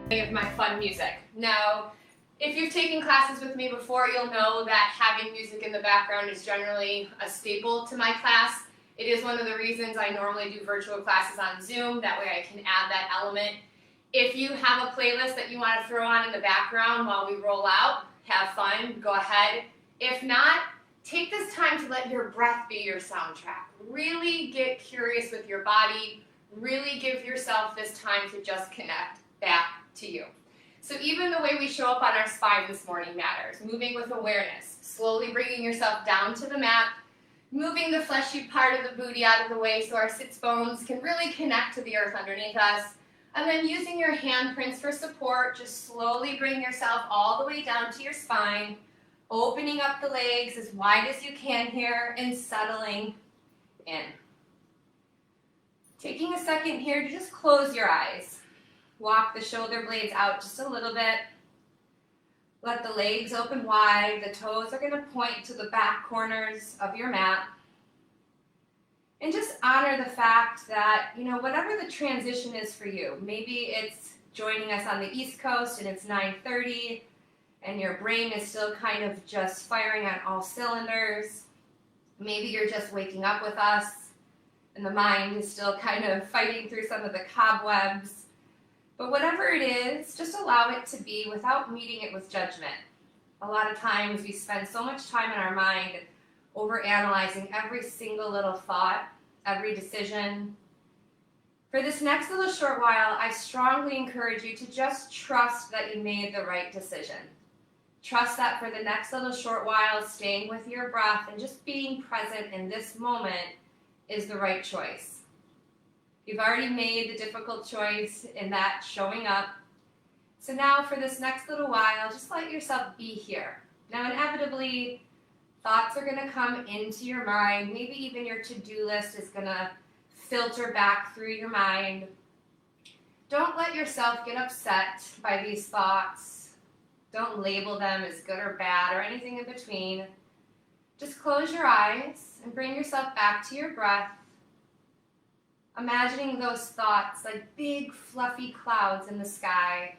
Of my fun music. Now, if you've taken classes with me before, you'll know that having music in the background is generally a staple to my class. It is one of the reasons I normally do virtual classes on Zoom. That way I can add that element. If you have a playlist that you want to throw on in the background while we roll out, have fun, go ahead. If not, take this time to let your breath be your soundtrack. Really get curious with your body. Really give yourself this time to just connect back to you. So even the way we show up on our spine this morning matters. Moving with awareness, slowly bringing yourself down to the mat, moving the fleshy part of the booty out of the way so our sits bones can really connect to the earth underneath us. And then using your handprints for support, just slowly bring yourself all the way down to your spine, opening up the legs as wide as you can here and settling in. Taking a second here to just close your eyes. Walk the shoulder blades out just a little bit. Let the legs open wide. The toes are going to point to the back corners of your mat. And just honor the fact that, whatever the transition is for you, maybe it's joining us on the East Coast and it's 9:30 and your brain is still kind of just firing on all cylinders. Maybe you're just waking up with us and the mind is still kind of fighting through some of the cobwebs. But whatever it is, just allow it to be without meeting it with judgment. A lot of times we spend so much time in our mind overanalyzing every single little thought, every decision. For this next little short while, I strongly encourage you to just trust that you made the right decision. Trust that for the next little short while, staying with your breath and just being present in this moment is the right choice. You've already made the difficult choice in that showing up. So now for this next little while, just let yourself be here. Now inevitably, thoughts are going to come into your mind. Maybe even your to-do list is going to filter back through your mind. Don't let yourself get upset by these thoughts. Don't label them as good or bad or anything in between. Just close your eyes and bring yourself back to your breath. Imagining those thoughts like big fluffy clouds in the sky.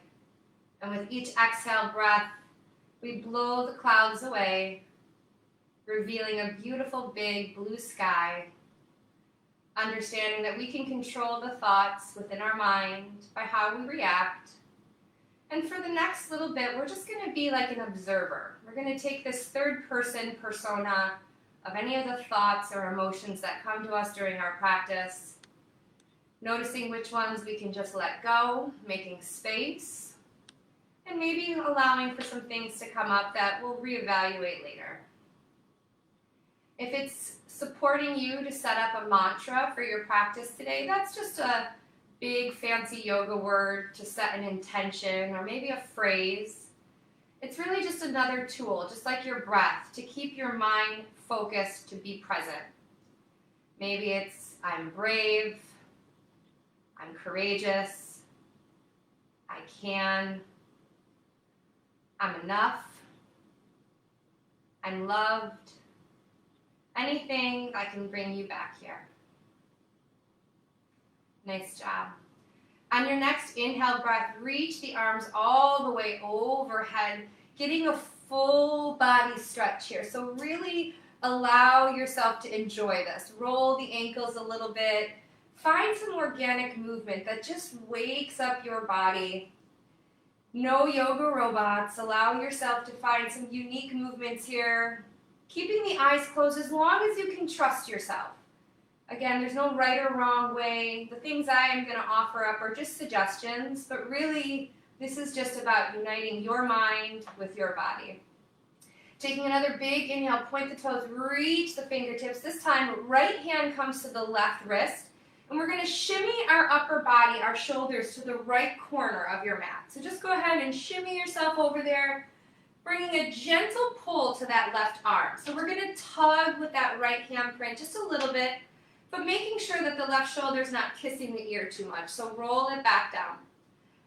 And with each exhale breath, we blow the clouds away, revealing a beautiful big blue sky. Understanding that we can control the thoughts within our mind by how we react. And for the next little bit, we're just going to be like an observer. We're going to take this third person persona of any of the thoughts or emotions that come to us during our practice. Noticing which ones we can just let go, making space, and maybe allowing for some things to come up that we'll reevaluate later. If it's supporting you to set up a mantra for your practice today, that's just a big fancy yoga word to set an intention or maybe a phrase. It's really just another tool, just like your breath, to keep your mind focused, to be present. Maybe it's I'm brave, I'm courageous, I can, I'm enough, I'm loved, anything that can bring you back here. Nice job. On your next inhale breath, reach the arms all the way overhead, getting a full body stretch here. So really allow yourself to enjoy this. Roll the ankles a little bit. Find some organic movement that just wakes up your body. No yoga robots. Allow yourself to find some unique movements here. Keeping the eyes closed as long as you can trust yourself. Again, there's no right or wrong way. The things I am going to offer up are just suggestions, but really this is just about uniting your mind with your body. Taking another big inhale, point the toes, reach the fingertips. This time, right hand comes to the left wrist. And we're going to shimmy our upper body, our shoulders, to the right corner of your mat. So just go ahead and shimmy yourself over there, bringing a gentle pull to that left arm. So we're going to tug with that right handprint just a little bit, but making sure that the left shoulder is not kissing the ear too much. So roll it back down.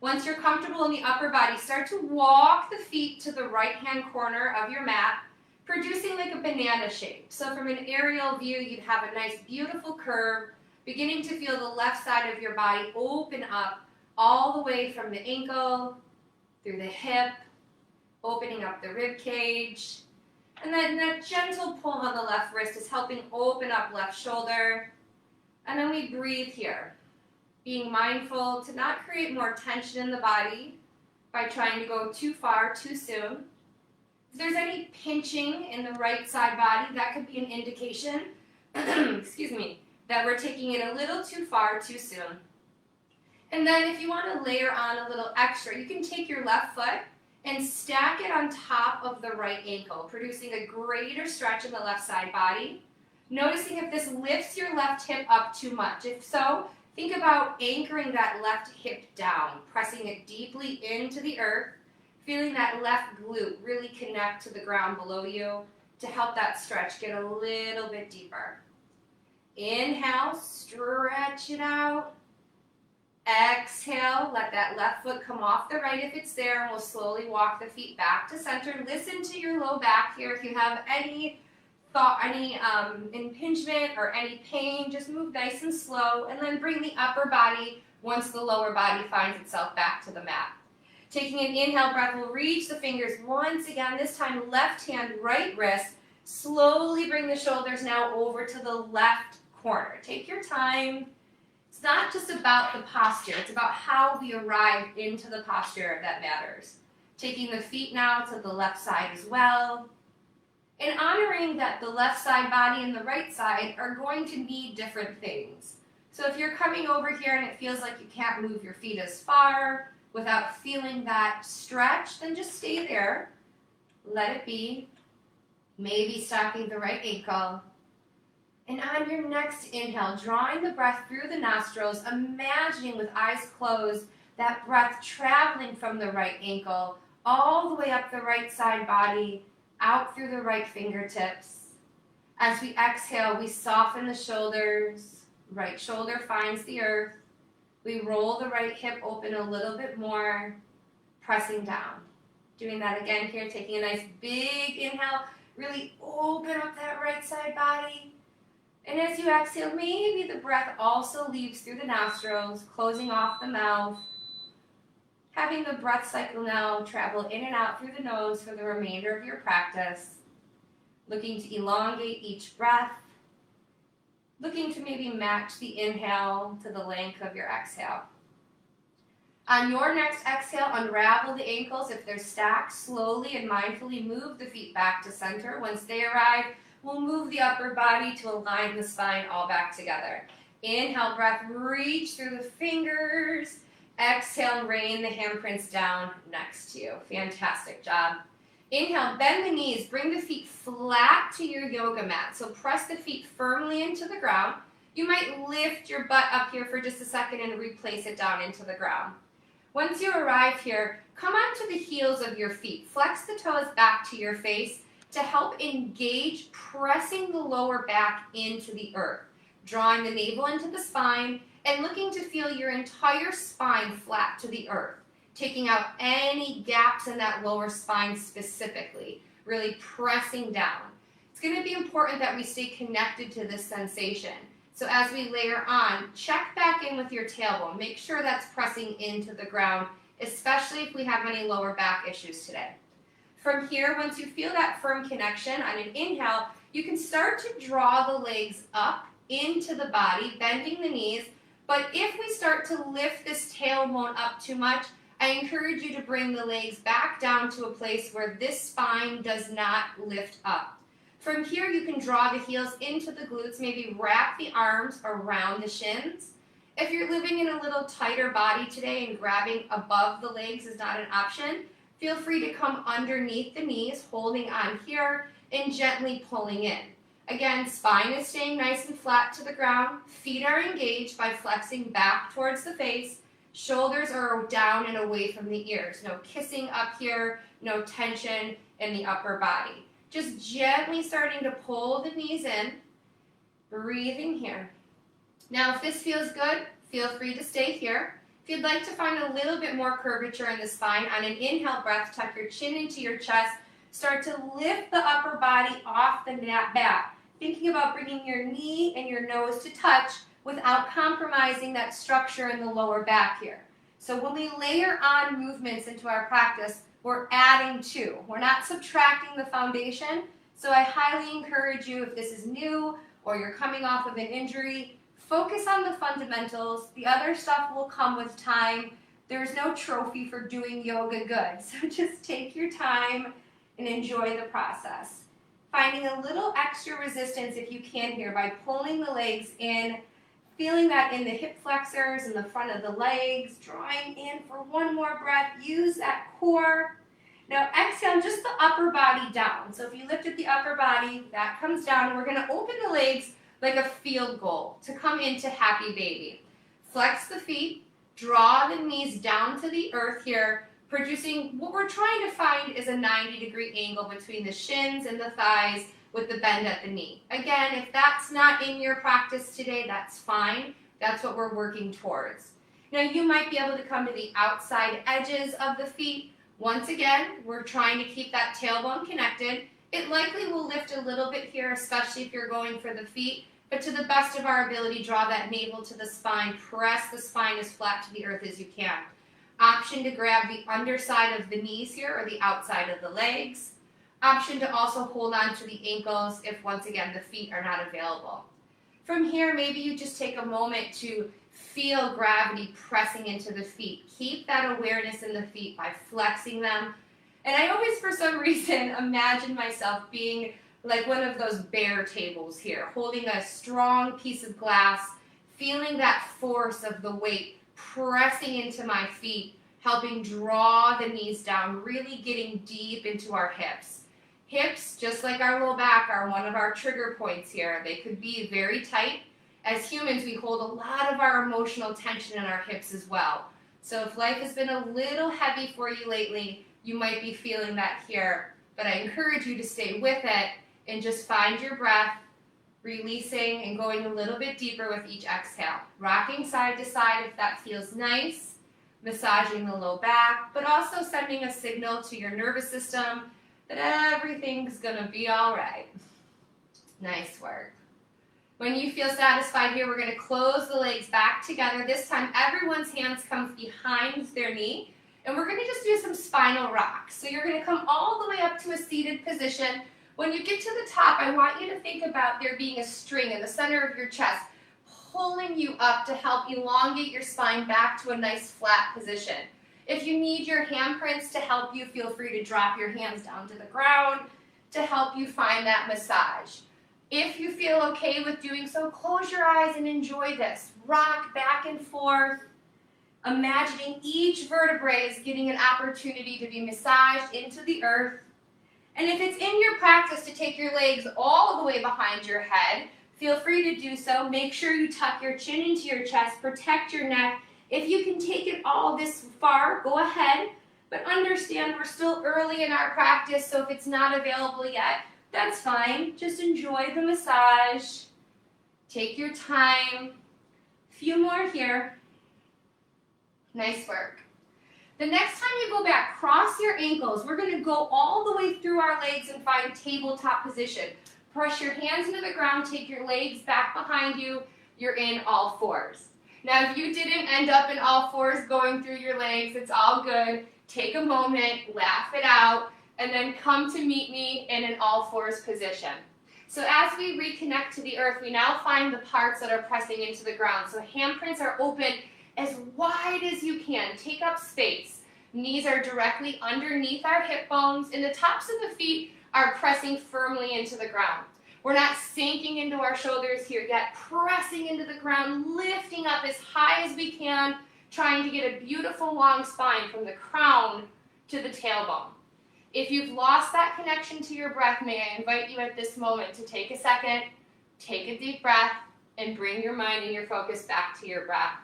Once you're comfortable in the upper body, start to walk the feet to the right-hand corner of your mat, producing like a banana shape. So from an aerial view, you'd have a nice, beautiful curve, beginning to feel the left side of your body open up all the way from the ankle, through the hip, opening up the rib cage. And then that gentle pull on the left wrist is helping open up left shoulder. And then we breathe here, being mindful to not create more tension in the body by trying to go too far too soon. If there's any pinching in the right side body, that could be an indication, excuse me, that we're taking it a little too far too soon. And then if you want to layer on a little extra, you can take your left foot and stack it on top of the right ankle, producing a greater stretch in the left side body. Noticing if this lifts your left hip up too much. If so, think about anchoring that left hip down, pressing it deeply into the earth, feeling that left glute really connect to the ground below you to help that stretch get a little bit deeper. Inhale, stretch it out. Exhale, let that left foot come off the right if it's there, and we'll slowly walk the feet back to center. Listen to your low back here. If you have any thought, any impingement or any pain, just move nice and slow, and then bring the upper body once the lower body finds itself back to the mat. Taking an inhale breath, we'll reach the fingers once again, this time left hand, right wrist. Slowly bring the shoulders now over to the left corner. Take your time. It's not just about the posture, it's about how we arrive into the posture that matters. Taking the feet now to the left side as well. And honoring that the left side body and the right side are going to need different things. So if you're coming over here and it feels like you can't move your feet as far without feeling that stretch, then just stay there. Let it be. Maybe stacking the right ankle. And on your next inhale, drawing the breath through the nostrils, imagining with eyes closed that breath traveling from the right ankle all the way up the right side body, out through the right fingertips. As we exhale, we soften the shoulders. Right shoulder finds the earth. We roll the right hip open a little bit more, pressing down. Doing that again here, taking a nice big inhale. Really open up that right side body. And as you exhale, maybe the breath also leaves through the nostrils, closing off the mouth. Having the breath cycle now travel in and out through the nose for the remainder of your practice. Looking to elongate each breath. Looking to maybe match the inhale to the length of your exhale. On your next exhale, unravel the ankles if they're stacked. Slowly and mindfully move the feet back to center. Once they arrive, we'll move the upper body to align the spine all back together. Inhale, breath, reach through the fingers. Exhale, rain the handprints down next to you. Fantastic job. Inhale, bend the knees, bring the feet flat to your yoga mat. So press the feet firmly into the ground. You might lift your butt up here for just a second and replace it down into the ground. Once you arrive here, come onto the heels of your feet. Flex the toes back to your face to help engage pressing the lower back into the earth. Drawing the navel into the spine and looking to feel your entire spine flat to the earth. Taking out any gaps in that lower spine specifically, really pressing down. It's going to be important that we stay connected to this sensation. So as we layer on, check back in with your tailbone. Make sure that's pressing into the ground, especially if we have any lower back issues today. From here, once you feel that firm connection on an inhale, you can start to draw the legs up into the body, bending the knees. But if we start to lift this tailbone up too much, I encourage you to bring the legs back down to a place where this spine does not lift up. From here, you can draw the heels into the glutes, maybe wrap the arms around the shins. If you're living in a little tighter body today and grabbing above the legs is not an option, feel free to come underneath the knees, holding on here and gently pulling in. Again, spine is staying nice and flat to the ground. Feet are engaged by flexing back towards the face. Shoulders are down and away from the ears. No kissing up here, no tension in the upper body. Just gently starting to pull the knees in. Breathing here. Now, if this feels good, feel free to stay here. If you'd like to find a little bit more curvature in the spine, on an inhale breath, tuck your chin into your chest. Start to lift the upper body off the mat back. Thinking about bringing your knee and your nose to touch without compromising that structure in the lower back here. So when we layer on movements into our practice, we're adding to. We're not subtracting the foundation. So I highly encourage you, if this is new or you're coming off of an injury, focus on the fundamentals. The other stuff will come with time. There's no trophy for doing yoga good. So just take your time and enjoy the process. Finding a little extra resistance if you can here by pulling the legs in, feeling that in the hip flexors and the front of the legs, drawing in for one more breath. Use that core. Now exhale just the upper body down. So if you lifted the upper body, that comes down, and we're going to open the legs like a field goal to come into happy baby. Flex the feet, draw the knees down to the earth here, producing what we're trying to find is a 90-degree angle between the shins and the thighs with the bend at the knee. Again, if that's not in your practice today, that's fine. That's what we're working towards. Now you might be able to come to the outside edges of the feet. Once again, we're trying to keep that tailbone connected. It likely will lift a little bit here, especially if you're going for the feet, but to the best of our ability, draw that navel to the spine. Press the spine as flat to the earth as you can. Option to grab the underside of the knees here or the outside of the legs. Option to also hold on to the ankles if, once again, the feet are not available. From here, maybe you just take a moment to feel gravity pressing into the feet. Keep that awareness in the feet by flexing them. And I always, for some reason, imagine myself being like one of those bear tables here, holding a strong piece of glass, feeling that force of the weight pressing into my feet, helping draw the knees down, really getting deep into our hips. Hips, just like our low back, are one of our trigger points here. They could be very tight. As humans, we hold a lot of our emotional tension in our hips as well. So if life has been a little heavy for you lately, you might be feeling that here. But I encourage you to stay with it and just find your breath, releasing and going a little bit deeper with each exhale. Rocking side to side if that feels nice, massaging the low back, but also sending a signal to your nervous system that everything's gonna be all right. Nice work. When you feel satisfied here, we're gonna close the legs back together. This time, everyone's hands come behind their knee, and we're gonna just do some spinal rocks. So you're gonna come all the way up to a seated position. When you get to the top, I want you to think about there being a string in the center of your chest, pulling you up to help elongate your spine back to a nice flat position. If you need your handprints to help you, feel free to drop your hands down to the ground to help you find that massage. If you feel okay with doing so, close your eyes and enjoy this. Rock back and forth, imagining each vertebrae is getting an opportunity to be massaged into the earth. And if it's in your practice to take your legs all the way behind your head, feel free to do so. Make sure you tuck your chin into your chest, protect your neck. If you can take it all this far, go ahead. But understand we're still early in our practice, so if it's not available yet, that's fine. Just enjoy the massage. Take your time. A few more here. Nice work. The next time you go back, cross your ankles. We're going to go all the way through our legs and find tabletop position. Press your hands into the ground, take your legs back behind you. You're in all fours. Now, if you didn't end up in all fours going through your legs, it's all good. Take a moment, laugh it out, and then come to meet me in an all fours position. So as we reconnect to the earth, we now find the parts that are pressing into the ground. So handprints are open as wide as you can. Take up space. Knees are directly underneath our hip bones, and the tops of the feet are pressing firmly into the ground. We're not sinking into our shoulders here yet, pressing into the ground, lifting up as high as we can, trying to get a beautiful long spine from the crown to the tailbone. If you've lost that connection to your breath, may I invite you at this moment to take a second, take a deep breath, and bring your mind and your focus back to your breath.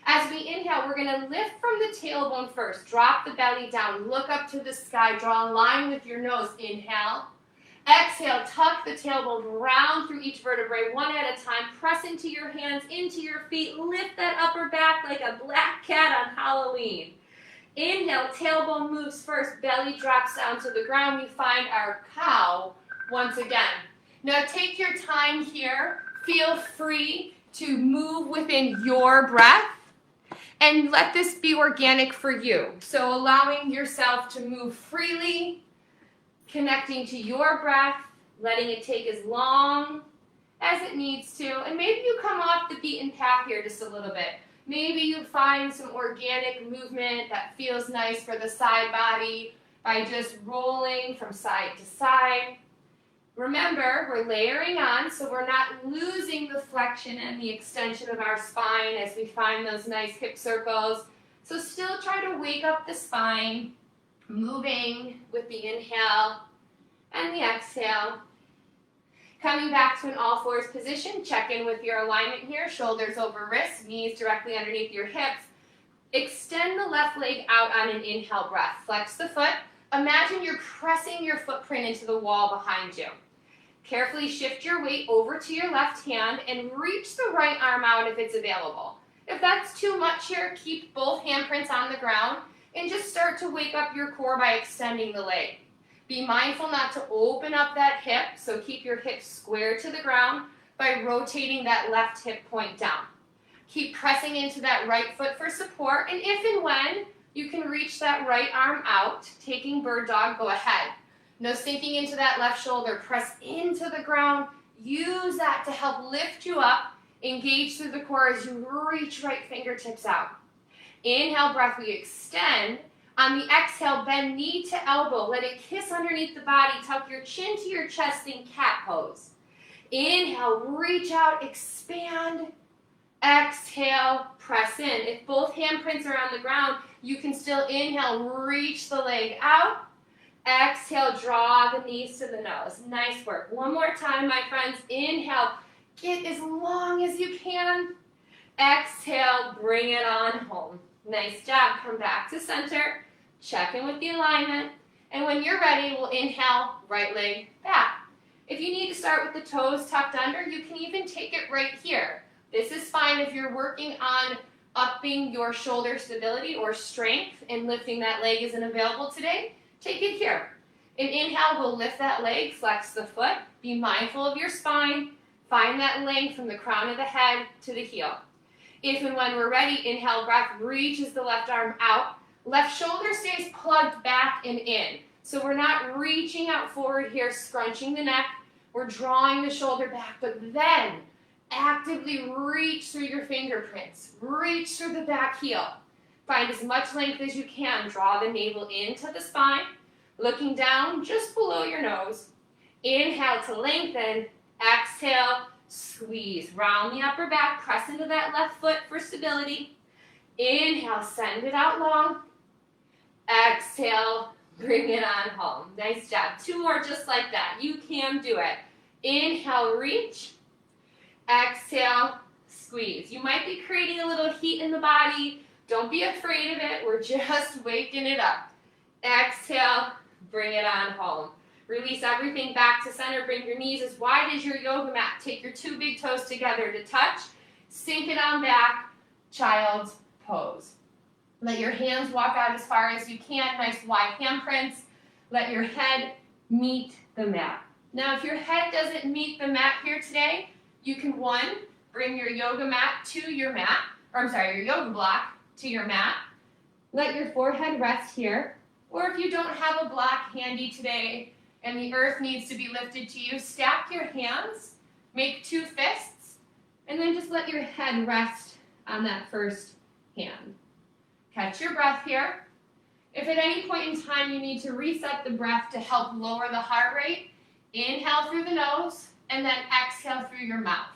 As we inhale, we're going to lift from the tailbone first. Drop the belly down. Look up to the sky. Draw a line with your nose. Inhale. Exhale. Tuck the tailbone. Round through each vertebrae one at a time. Press into your hands, into your feet. Lift that upper back like a black cat on Halloween. Inhale. Tailbone moves first. Belly drops down to the ground. We find our cow once again. Now take your time here. Feel free to move within your breath. And let this be organic for you. So allowing yourself to move freely, connecting to your breath, letting it take as long as it needs to. And maybe you come off the beaten path here just a little bit. Maybe you find some organic movement that feels nice for the side body by just rolling from side to side. Remember, we're layering on, so we're not losing the flexion and the extension of our spine as we find those nice hip circles. So still try to wake up the spine, moving with the inhale and the exhale. Coming back to an all fours position, check in with your alignment here, shoulders over wrists, knees directly underneath your hips. Extend the left leg out on an inhale breath. Flex the foot. Imagine you're pressing your footprint into the wall behind you. Carefully shift your weight over to your left hand and reach the right arm out if it's available. If that's too much here, keep both handprints on the ground and just start to wake up your core by extending the leg. Be mindful not to open up that hip, so keep your hips square to the ground by rotating that left hip point down. Keep pressing into that right foot for support, and if and when you can reach that right arm out, taking bird dog, go ahead. No sinking into that left shoulder, press into the ground, use that to help lift you up, engage through the core as you reach right fingertips out. Inhale, breath, we extend. On the exhale, bend knee to elbow. Let it kiss underneath the body. Tuck your chin to your chest, think cat pose. Inhale, reach out, expand. Exhale, press in. If both handprints are on the ground, you can still inhale, reach the leg out. Exhale, draw the knees to the nose. Nice work. One more time, my friends. Inhale, get as long as you can. Exhale, bring it on home. Nice job. Come back to center. Check in with the alignment. And when you're ready, we'll inhale, right leg back. If you need to start with the toes tucked under, you can even take it right here. This is fine if you're working on upping your shoulder stability or strength and lifting that leg isn't available today. Take it here. An inhale, we'll lift that leg, flex the foot. Be mindful of your spine. Find that length from the crown of the head to the heel. If and when we're ready, inhale, breath, reaches the left arm out. Left shoulder stays plugged back and in. So we're not reaching out forward here, scrunching the neck. We're drawing the shoulder back, but then actively reach through your fingerprints. Reach through the back heel. Find as much length as you can. Draw the navel into the spine, looking down just below your nose. Inhale to lengthen. Exhale, squeeze. Round the upper back. Press into that left foot for stability. Inhale, send it out long. Exhale, bring it on home. Nice job. Two more just like that. You can do it. Inhale, reach. Exhale, squeeze. You might be creating a little heat in the body. Don't be afraid of it. We're just waking it up. Exhale, bring it on home. Release everything back to center. Bring your knees as wide as your yoga mat. Take your two big toes together to touch. Sink it on back. Child's pose. Let your hands walk out as far as you can. Nice wide handprints. Let your head meet the mat. Now, if your head doesn't meet the mat here today, you can, one, bring your yoga mat to your mat, your yoga block to your mat. Let your forehead rest here. Or if you don't have a block handy today and the earth needs to be lifted to you, stack your hands, make two fists, and then just let your head rest on that first hand. Catch your breath here. If at any point in time you need to reset the breath to help lower the heart rate, inhale through the nose and then exhale through your mouth.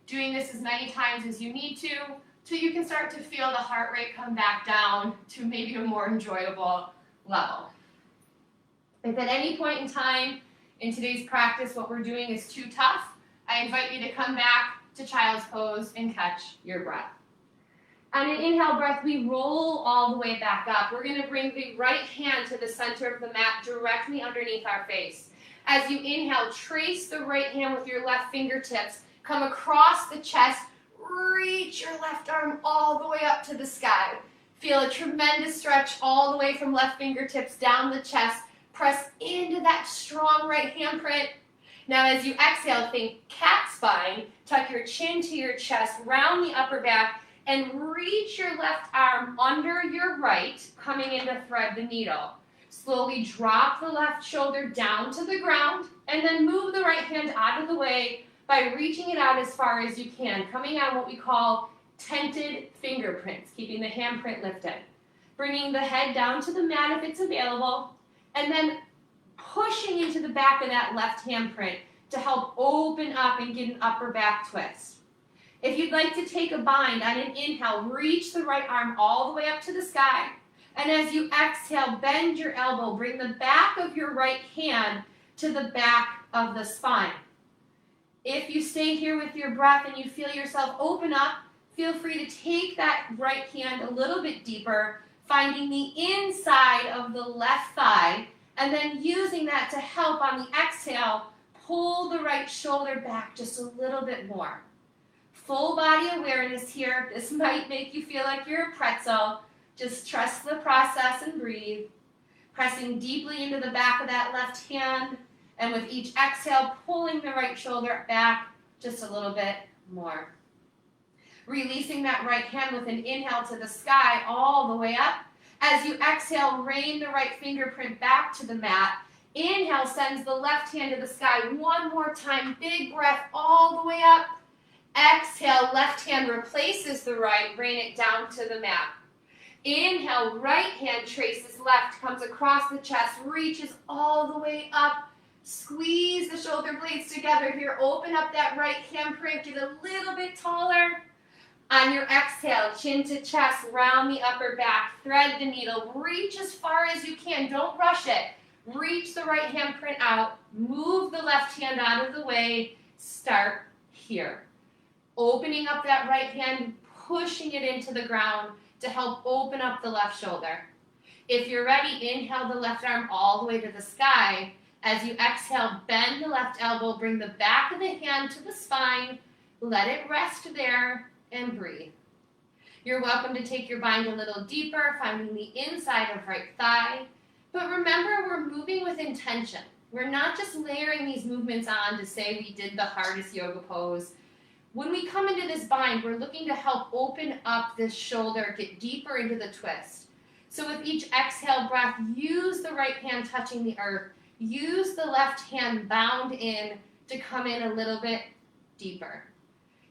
Doing this as many times as you need to till you can start to feel the heart rate come back down to maybe a more enjoyable level. If at any point in time in today's practice what we're doing is too tough, I invite you to come back to child's pose and catch your breath. On an inhale breath, we roll all the way back up. We're going to bring the right hand to the center of the mat directly underneath our face. As you inhale, trace the right hand with your left fingertips. Come across the chest. Reach your left arm all the way up to the sky. Feel a tremendous stretch all the way from left fingertips down the chest. Press into that strong right handprint. Now as you exhale, think cat spine. Tuck your chin to your chest, round the upper back. and reach your left arm under your right, coming in to thread the needle. Slowly drop the left shoulder down to the ground, and then move the right hand out of the way by reaching it out as far as you can, coming out what we call tented fingerprints, keeping the handprint lifted. Bringing the head down to the mat if it's available, and then pushing into the back of that left handprint to help open up and get an upper back twist. If you'd like to take a bind on an inhale, reach the right arm all the way up to the sky. And as you exhale, bend your elbow, bring the back of your right hand to the back of the spine. If you stay here with your breath and you feel yourself open up, feel free to take that right hand a little bit deeper, finding the inside of the left thigh, and then using that to help on the exhale, pull the right shoulder back just a little bit more. Full body awareness here. This might make you feel like you're a pretzel. Just trust the process and breathe. Pressing deeply into the back of that left hand, and with each exhale, pulling the right shoulder back just a little bit more. Releasing that right hand with an inhale to the sky all the way up. As you exhale, rain the right fingerprint back to the mat. Inhale sends the left hand to the sky one more time. Big breath all the way up. Exhale, left hand replaces the right, rain it down to the mat. Inhale, right hand traces left, comes across the chest, reaches all the way up. Squeeze the shoulder blades together here. Open up that right handprint, get a little bit taller. On your exhale, chin to chest, round the upper back, thread the needle, reach as far as you can, don't rush it. Reach the right handprint out, move the left hand out of the way, start here. Opening up that right hand, pushing it into the ground to help open up the left shoulder. If you're ready, inhale the left arm all the way to the sky. As you exhale, bend the left elbow, bring the back of the hand to the spine, let it rest there, and breathe. You're welcome to take your bind a little deeper, finding the inside of right thigh. But remember, we're moving with intention. We're not just layering these movements on to say we did the hardest yoga pose. When we come into this bind, we're looking to help open up this shoulder, get deeper into the twist. So with each exhale breath, use the right hand touching the earth. Use the left hand bound in to come in a little bit deeper.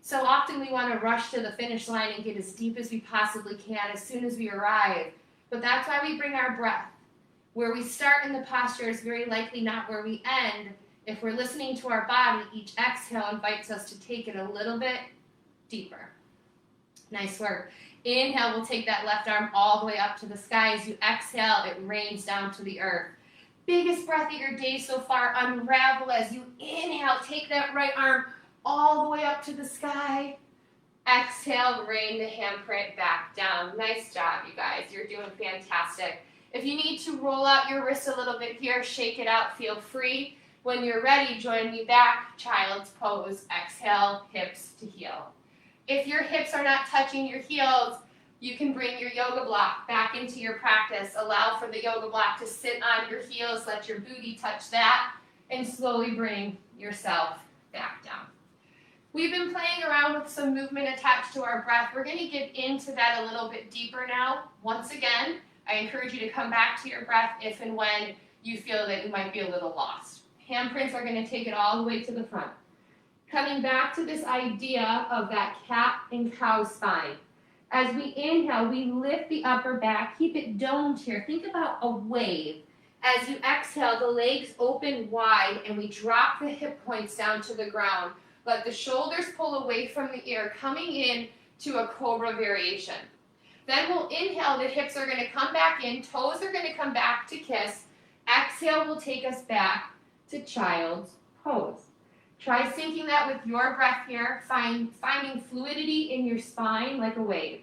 So often we want to rush to the finish line and get as deep as we possibly can as soon as we arrive. But that's why we bring our breath. Where we start in the posture is very likely not where we end. If we're listening to our body, each exhale invites us to take it a little bit deeper. Nice work. Inhale, we'll take that left arm all the way up to the sky. As you exhale, it rains down to the earth. Biggest breath of your day so far. Unravel as you inhale. Take that right arm all the way up to the sky. Exhale, rain the handprint back down. Nice job, you guys. You're doing fantastic. If you need to roll out your wrist a little bit here, shake it out, feel free. When you're ready, join me back, child's pose. Exhale, hips to heel. If your hips are not touching your heels, you can bring your yoga block back into your practice. Allow for the yoga block to sit on your heels, let your booty touch that, and slowly bring yourself back down. We've been playing around with some movement attached to our breath. We're going to get into that a little bit deeper now. Once again, I encourage you to come back to your breath if and when you feel that you might be a little lost. Handprints are going to take it all the way to the front. Coming back to this idea of that cat and cow spine. As we inhale, we lift the upper back, keep it domed here. Think about a wave. As you exhale, the legs open wide and we drop the hip points down to the ground. Let the shoulders pull away from the ear, coming in to a cobra variation. Then we'll inhale, the hips are going to come back in, toes are going to come back to kiss. Exhale will take us back to child's pose. Try syncing that with your breath here, finding fluidity in your spine like a wave.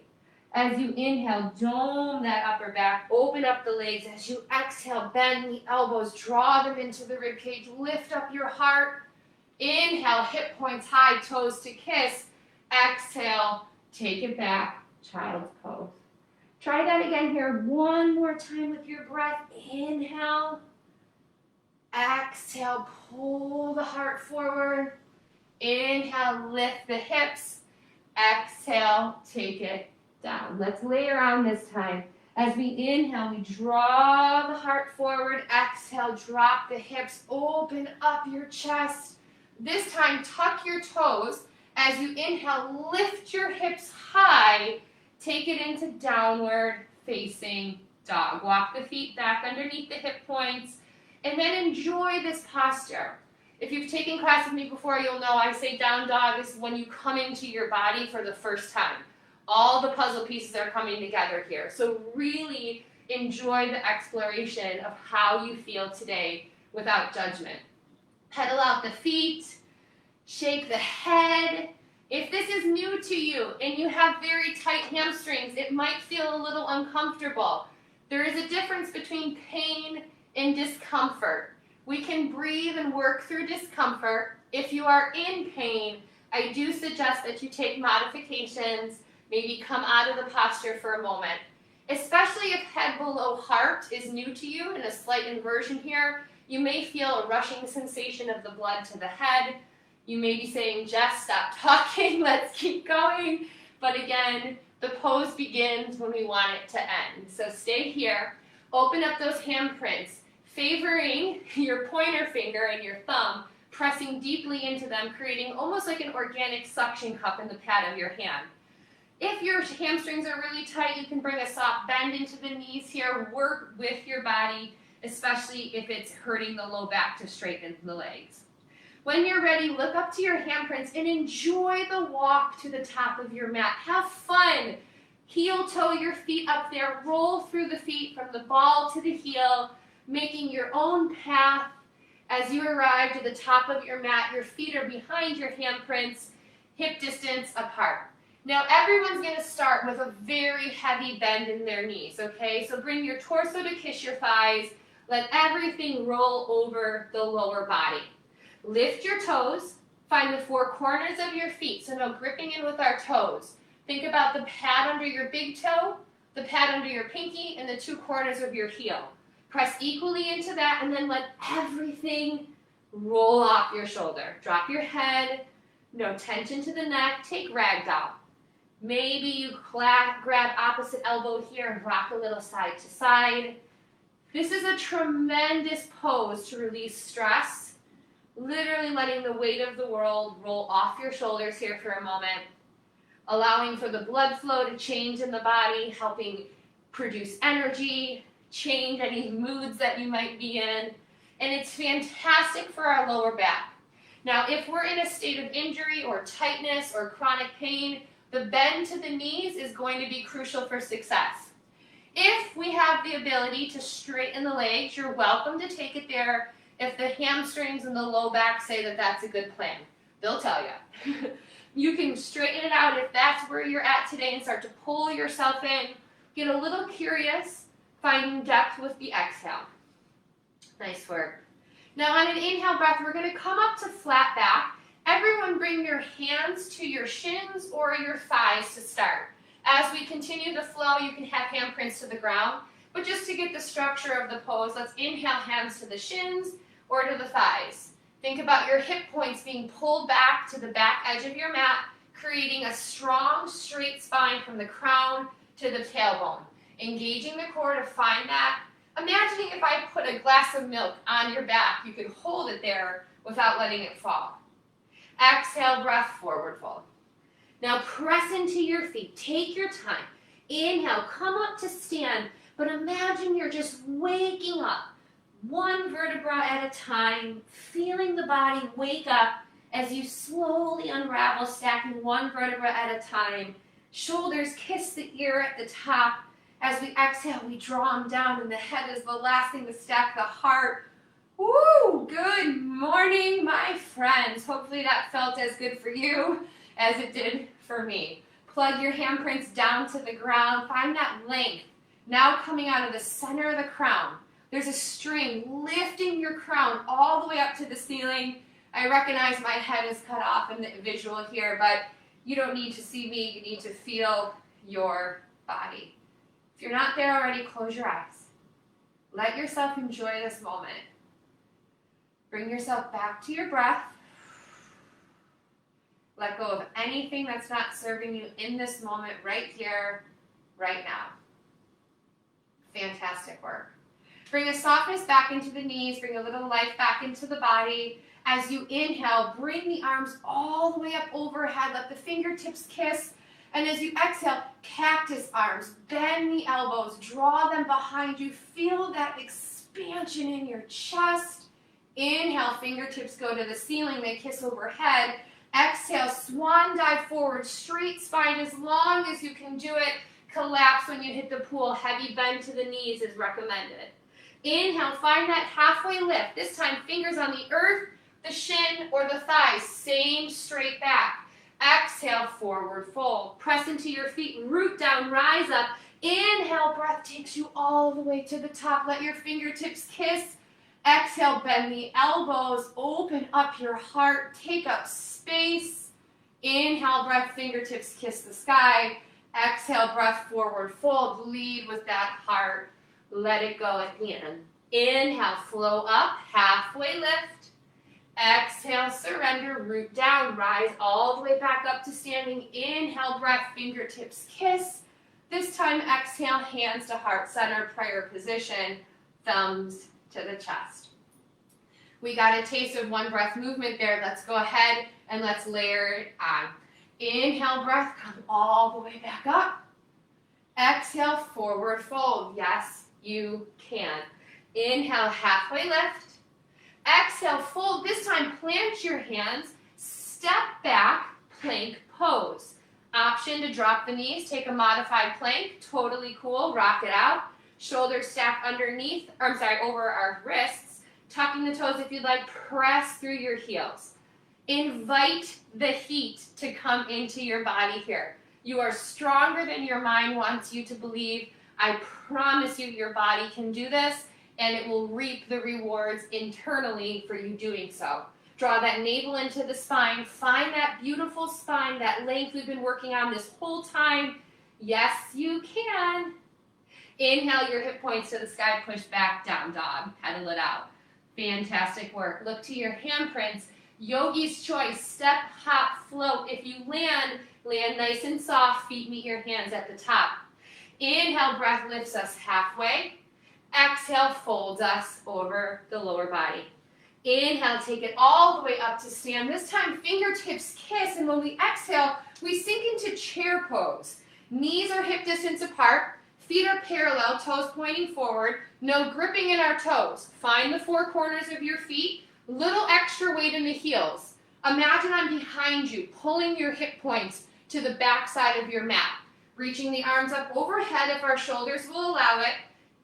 As you inhale, dome that upper back, open up the legs. As you exhale, bend the elbows, draw them into the ribcage, lift up your heart. Inhale, hip points high, toes to kiss. Exhale, take it back, child's pose. Try that again here, one more time with your breath. Inhale. Exhale, pull the heart forward. Inhale, lift the hips. Exhale, take it down. Let's lay around this time. As we inhale, we draw the heart forward. Exhale, drop the hips, open up your chest. This time, tuck your toes. As you inhale, lift your hips high. Take it into downward facing dog. Walk the feet back underneath the hip points. And then enjoy this posture. If you've taken class with me before, you'll know I say down dog is when you come into your body for the first time. All the puzzle pieces are coming together here. So really enjoy the exploration of how you feel today without judgment. Pedal out the feet, shake the head. If this is new to you and you have very tight hamstrings, it might feel a little uncomfortable. There is a difference between pain and discomfort. We can breathe and work through discomfort. If you are in pain, I do suggest that you take modifications, maybe come out of the posture for a moment. Especially if head below heart is new to you and a slight inversion here, you may feel a rushing sensation of the blood to the head. You may be saying, Jess, stop talking, let's keep going. But again, the pose begins when we want it to end. So stay here, open up those handprints, favoring your pointer finger and your thumb, pressing deeply into them, creating almost like an organic suction cup in the pad of your hand. If your hamstrings are really tight, you can bring a soft bend into the knees here. Work with your body, especially if it's hurting the low back to straighten the legs. When you're ready, look up to your handprints and enjoy the walk to the top of your mat. Have fun. Heel toe your feet up there. Roll through the feet from the ball to the heel, making your own path. As you arrive to the top of your mat, your feet are behind your handprints, hip distance apart. Now everyone's going to start with a very heavy bend in their knees, okay? So bring your torso to kiss your thighs. Let everything roll over the lower body. Lift your toes. Find the four corners of your feet, so no gripping in with our toes. Think about the pad under your big toe, the pad under your pinky, and the two corners of your heel. Press equally into that, and then let everything roll off your shoulder. Drop your head, no tension to the neck, take ragdoll. Maybe you grab opposite elbow here and rock a little side to side. This is a tremendous pose to release stress, literally letting the weight of the world roll off your shoulders here for a moment, allowing for the blood flow to change in the body, helping produce energy, change any moods that you might be in, and it's fantastic for our lower back. Now, if we're in a state of injury or tightness or chronic pain, the bend to the knees is going to be crucial for success. If we have the ability to straighten the legs, you're welcome to take it there. If the hamstrings and the low back say that that's a good plan, they'll tell you. You can straighten it out if that's where you're at today and start to pull yourself in. Get a little curious, finding depth with the exhale. Nice work. Now on an inhale breath, we're going to come up to flat back. Everyone bring your hands to your shins or your thighs to start. As we continue the flow, you can have handprints to the ground. But just to get the structure of the pose, let's inhale hands to the shins or to the thighs. Think about your hip points being pulled back to the back edge of your mat, creating a strong, straight spine from the crown to the tailbone. Engaging the core to find that. Imagining if I put a glass of milk on your back, you could hold it there without letting it fall. Exhale, breath, forward fold. Now press into your feet. Take your time. Inhale, come up to stand, but imagine you're just waking up, one vertebra at a time, feeling the body wake up as you slowly unravel, stacking one vertebra at a time. Shoulders kiss the ear at the top. As we exhale, we draw them down, and the head is the last thing to stack the heart. Woo! Good morning, my friends. Hopefully that felt as good for you as it did for me. Plug your handprints down to the ground. Find that length. Now coming out of the center of the crown. There's a string lifting your crown all the way up to the ceiling. I recognize my head is cut off in the visual here, but you don't need to see me. You need to feel your body. If you're not there already, close your eyes. Let yourself enjoy this moment. Bring yourself back to your breath. Let go of anything that's not serving you in this moment, right here, right now. Fantastic work. Bring a softness back into the knees. Bring a little life back into the body. As you inhale, bring the arms all the way up overhead. Let the fingertips kiss. And as you exhale, cactus arms. Bend the elbows. Draw them behind you. Feel that expansion in your chest. Inhale, fingertips go to the ceiling. They kiss overhead. Exhale, swan dive forward. Straight spine as long as you can do it. Collapse when you hit the pool. Heavy bend to the knees is recommended. Inhale, find that halfway lift. This time, fingers on the earth, the shin, or the thighs. Same straight back. Exhale, forward fold. Press into your feet, root down, rise up. Inhale, breath takes you all the way to the top. Let your fingertips kiss. Exhale, bend the elbows, open up your heart, take up space. Inhale, breath, fingertips kiss the sky. Exhale, breath, forward fold. Lead with that heart. Let it go at the end. Inhale, flow up, halfway lift. Exhale, surrender, root down, rise all the way back up to standing. Inhale, breath, fingertips kiss. This time, exhale, hands to heart center, prayer position, thumbs to the chest. We got a taste of one breath movement there. Let's go ahead and let's layer it on. Inhale, breath, come all the way back up. Exhale, forward fold. Yes, you can. Inhale, halfway lift. Exhale, fold. This time, plant your hands, step back, plank pose. Option to drop the knees, take a modified plank, totally cool, rock it out. Shoulders stacked underneath, over our wrists, tucking the toes if you'd like, press through your heels. Invite the heat to come into your body here. You are stronger than your mind wants you to believe. I promise you your body can do this, and it will reap the rewards internally for you doing so. Draw that navel into the spine. Find that beautiful spine, that length we've been working on this whole time. Yes, you can. Inhale your hip points to the sky, push back, down dog, pedal it out. Fantastic work. Look to your handprints. Yogi's choice, step, hop, float. If you land nice and soft, feet meet your hands at the top. Inhale, breath lifts us halfway. Exhale, folds us over the lower body. Inhale, take it all the way up to stand. This time, fingertips kiss, and when we exhale, we sink into chair pose. Knees are hip distance apart. Feet are parallel, toes pointing forward. No gripping in our toes. Find the four corners of your feet. Little extra weight in the heels. Imagine I'm behind you, pulling your hip points to the back side of your mat. Reaching the arms up overhead if our shoulders will allow it.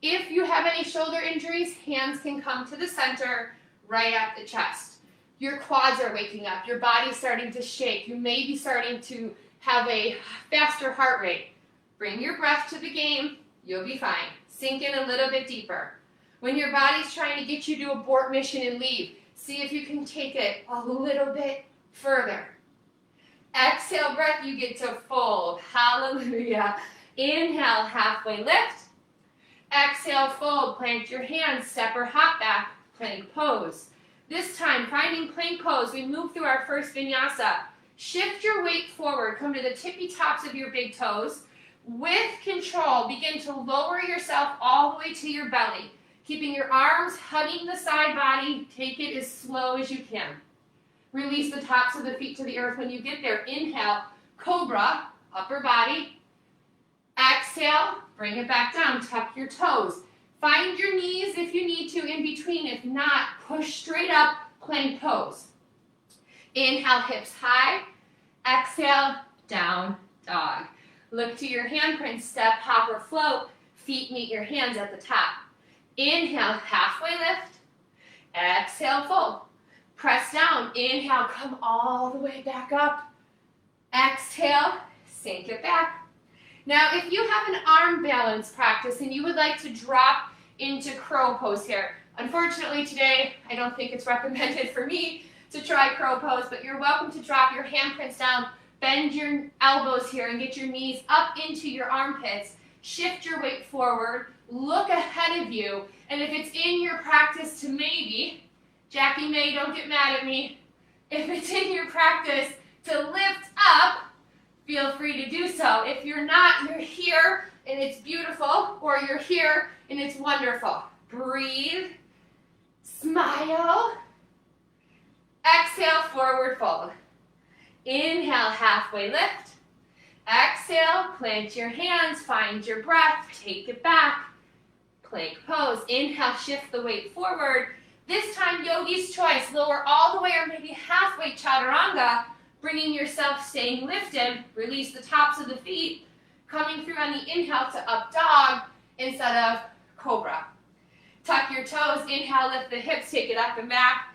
If you have any shoulder injuries, hands can come to the center, right at the chest. Your quads are waking up. Your body's starting to shake. You may be starting to have a faster heart rate. Bring your breath to the game. You'll be fine. Sink in a little bit deeper. When your body's trying to get you to abort mission and leave, see if you can take it a little bit further. Exhale, breath, you get to fold. Hallelujah. Inhale, halfway lift. Exhale, fold. Plant your hands, step or hop back, plank pose. This time, finding plank pose, we move through our first vinyasa. Shift your weight forward. Come to the tippy tops of your big toes. With control, begin to lower yourself all the way to your belly. Keeping your arms hugging the side body. Take it as slow as you can. Release the tops of the feet to the earth when you get there. Inhale, cobra, upper body. Exhale, bring it back down. Tuck your toes. Find your knees if you need to in between. If not, push straight up, plank pose. Inhale, hips high. Exhale, down dog. Look to your handprints, step, hop, or float. Feet meet your hands at the top. Inhale, halfway lift. Exhale, fold. Press down. Inhale, come all the way back up. Exhale, sink it back. Now, if you have an arm balance practice and you would like to drop into crow pose here, unfortunately today, I don't think it's recommended for me to try crow pose, but you're welcome to drop your handprints down, bend your elbows here, and get your knees up into your armpits. Shift your weight forward, look ahead of you, and if it's in your practice to maybe, Jackie May, don't get mad at me, if it's in your practice to lift up, feel free to do so. If you're not, you're here and it's beautiful, or you're here and it's wonderful. Breathe, smile, exhale, forward fold. Inhale, halfway lift. Exhale, plant your hands, find your breath, take it back. Plank pose. Inhale, shift the weight forward. This time, yogi's choice. Lower all the way or maybe halfway chaturanga, bringing yourself, staying lifted. Release the tops of the feet. Coming through on the inhale to up dog instead of cobra. Tuck your toes. Inhale, lift the hips, take it up and back.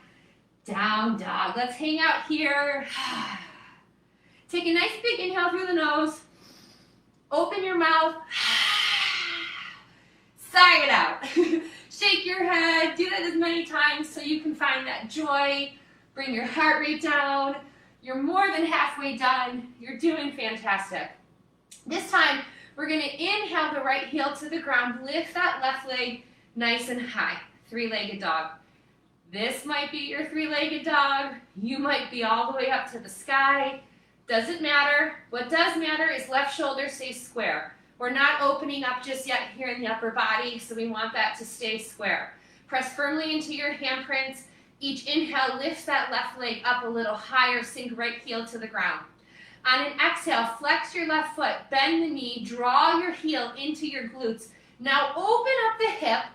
Down dog. Let's hang out here. Take a nice big inhale through the nose. Open your mouth. Sigh it out. Shake your head. Do that as many times so you can find that joy. Bring your heart rate down. You're more than halfway done. You're doing fantastic. This time, we're going to inhale the right heel to the ground. Lift that left leg nice and high. Three-legged dog. This might be your three-legged dog. You might be all the way up to the sky. Doesn't matter. What does matter is left shoulder stays square. We're not opening up just yet here in the upper body, so we want that to stay square. Press firmly into your handprints. Each inhale lifts that left leg up a little higher. Sink right heel to the ground. On an exhale, flex your left foot, bend the knee, draw your heel into your glutes. Now open up the hip.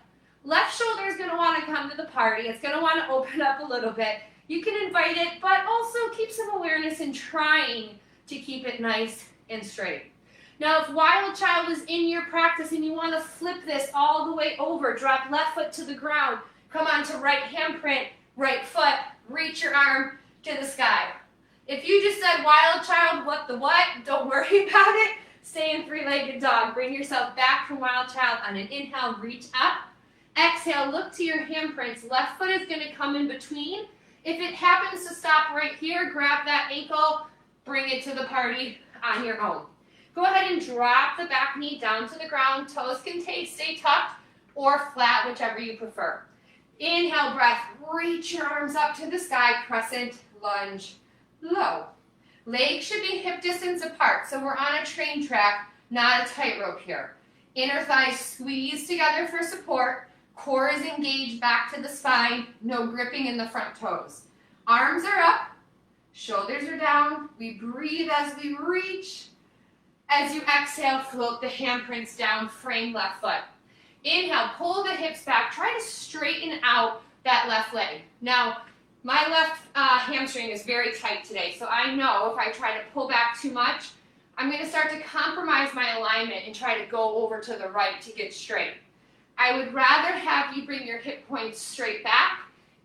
Left shoulder is going to want to come to the party. It's going to want to open up a little bit. You can invite it, but also keep some awareness in trying to keep it nice and straight. Now, if Wild Child is in your practice and you want to flip this all the way over, drop left foot to the ground, come onto right handprint, right foot, reach your arm to the sky. If you just said Wild Child, what the what, don't worry about it. Stay in three-legged dog. Bring yourself back from Wild Child on an inhale, reach up. Exhale, look to your handprints. Left foot is going to come in between. If it happens to stop right here, grab that ankle, bring it to the party on your own. Go ahead and drop the back knee down to the ground. Toes can stay tucked or flat, whichever you prefer. Inhale, breath. Reach your arms up to the sky. Crescent lunge, low. Legs should be hip distance apart, so we're on a train track, not a tightrope here. Inner thighs squeeze together for support. Core is engaged back to the spine. No gripping in the front toes. Arms are up. Shoulders are down. We breathe as we reach. As you exhale, float the handprints down, frame left foot. Inhale, pull the hips back. Try to straighten out that left leg. Now, my left hamstring is very tight today, so I know if I try to pull back too much, I'm going to start to compromise my alignment and try to go over to the right to get straight. I would rather have you bring your hip points straight back,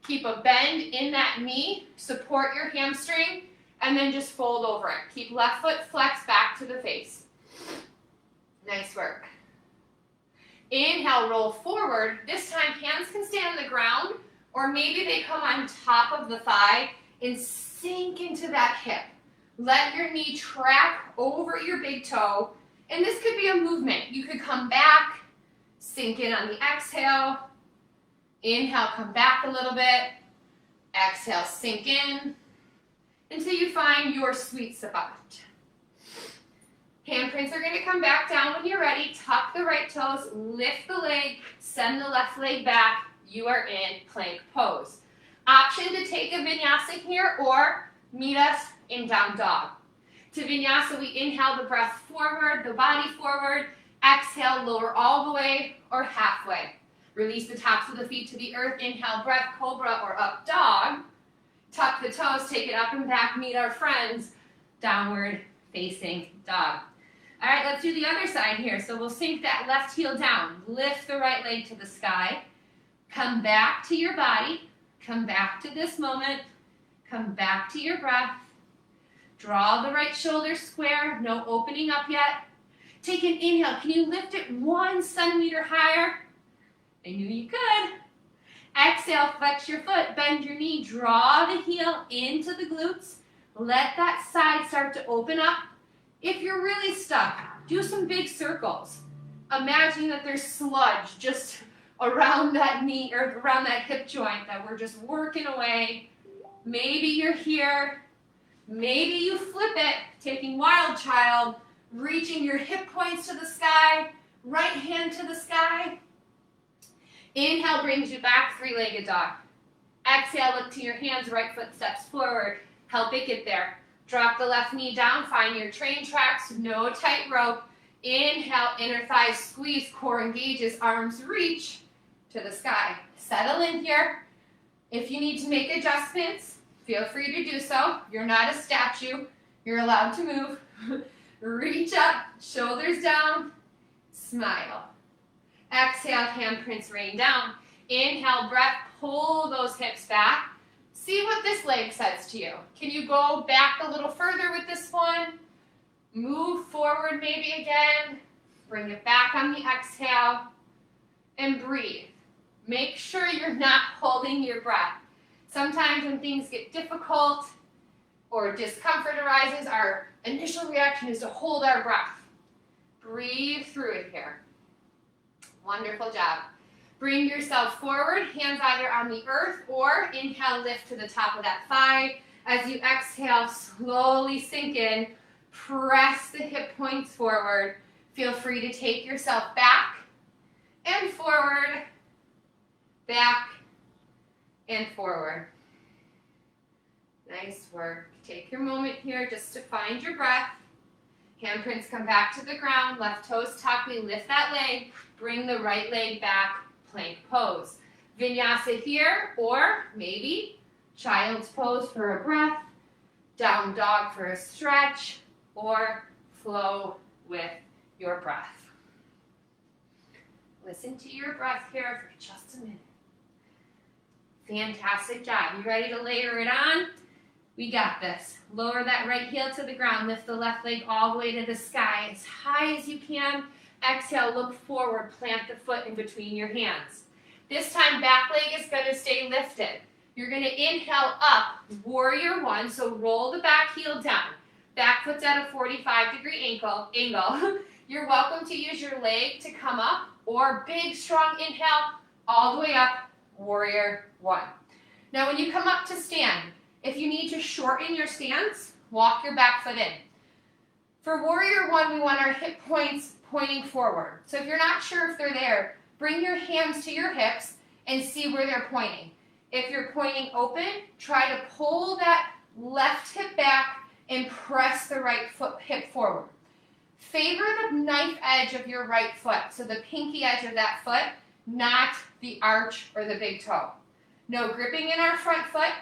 keep a bend in that knee, support your hamstring, and then just fold over it. Keep left foot flexed back to the face. Nice work. Inhale, roll forward. This time, hands can stay on the ground, or maybe they come on top of the thigh and sink into that hip. Let your knee track over your big toe, and this could be a movement. You could come back, sink in on the exhale. Inhale, come back a little bit. Exhale, sink in until you find your sweet spot. Handprints are going to come back down when you're ready. Tuck the right toes, lift the leg, send the left leg back. You are in plank pose. Option to take a vinyasa here or meet us in down dog. To vinyasa, we inhale the breath forward, the body forward. Exhale, lower all the way or halfway. Release the tops of the feet to the earth. Inhale, breath, cobra or up dog. Tuck the toes, take it up and back. Meet our friends, downward facing dog. All right, let's do the other side here. So we'll sink that left heel down. Lift the right leg to the sky. Come back to your body. Come back to this moment. Come back to your breath. Draw the right shoulder square. No opening up yet. Take an inhale. Can you lift it 1 centimeter higher? I knew you could. Exhale, flex your foot. Bend your knee. Draw the heel into the glutes. Let that side start to open up. If you're really stuck, do some big circles. Imagine that there's sludge just around that knee or around that hip joint that we're just working away. Maybe you're here. Maybe you flip it, taking wild child, reaching your hip points to the sky, right hand to the sky. Inhale brings you back, three-legged dog. Exhale, look to your hands, right foot steps forward. Help it get there. Drop the left knee down, find your train tracks, no tight rope. Inhale, inner thighs squeeze, core engages, arms reach to the sky. Settle in here. If you need to make adjustments, feel free to do so. You're not a statue. You're allowed to move. Reach up, shoulders down, smile. Exhale, handprints rain down. Inhale, breath, pull those hips back. See what this leg says to you. Can you go back a little further with this one? Move forward maybe again. Bring it back on the exhale. And breathe. Make sure you're not holding your breath. Sometimes when things get difficult or discomfort arises, our initial reaction is to hold our breath. Breathe through it here. Wonderful job. Bring yourself forward, hands either on the earth or inhale, lift to the top of that thigh. As you exhale, slowly sink in. Press the hip points forward. Feel free to take yourself back and forward, back and forward. Nice work. Take your moment here just to find your breath. Handprints come back to the ground. Left toes tuck. We lift that leg. Bring the right leg back. Plank pose. Vinyasa here, or maybe child's pose for a breath. Down dog for a stretch, or flow with your breath. Listen to your breath here for just a minute. Fantastic job. You ready to layer it on? We got this. Lower that right heel to the ground. Lift the left leg all the way to the sky as high as you can. Exhale, look forward. Plant the foot in between your hands. This time, back leg is going to stay lifted. You're going to inhale up, warrior one, so roll the back heel down. Back foot's at a 45-degree angle. You're welcome to use your leg to come up, or big, strong inhale, all the way up, warrior one. Now, when you come up to stand, if you need to shorten your stance, walk your back foot in. For warrior one, we want our hip points pointing forward. So if you're not sure if they're there, bring your hands to your hips and see where they're pointing. If you're pointing open, try to pull that left hip back and press the right hip forward. Favor the knife edge of your right foot, so the pinky edge of that foot, not the arch or the big toe. No gripping in our front foot,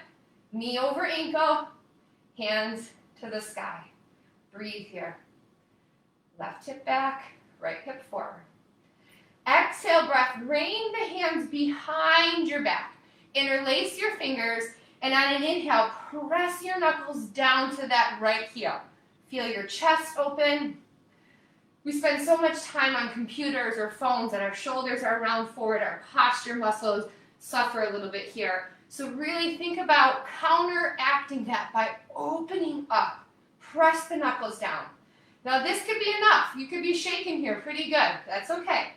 knee over ankle, hands to the sky. Breathe here. Left hip back, right hip forward. Exhale, breath, rain the hands behind your back. Interlace your fingers, and on an inhale, press your knuckles down to that right heel. Feel your chest open. We spend so much time on computers or phones that our shoulders are round forward, our posture muscles suffer a little bit here. So really think about counteracting that by opening up. Press the knuckles down. Now this could be enough. You could be shaking here pretty good. That's okay.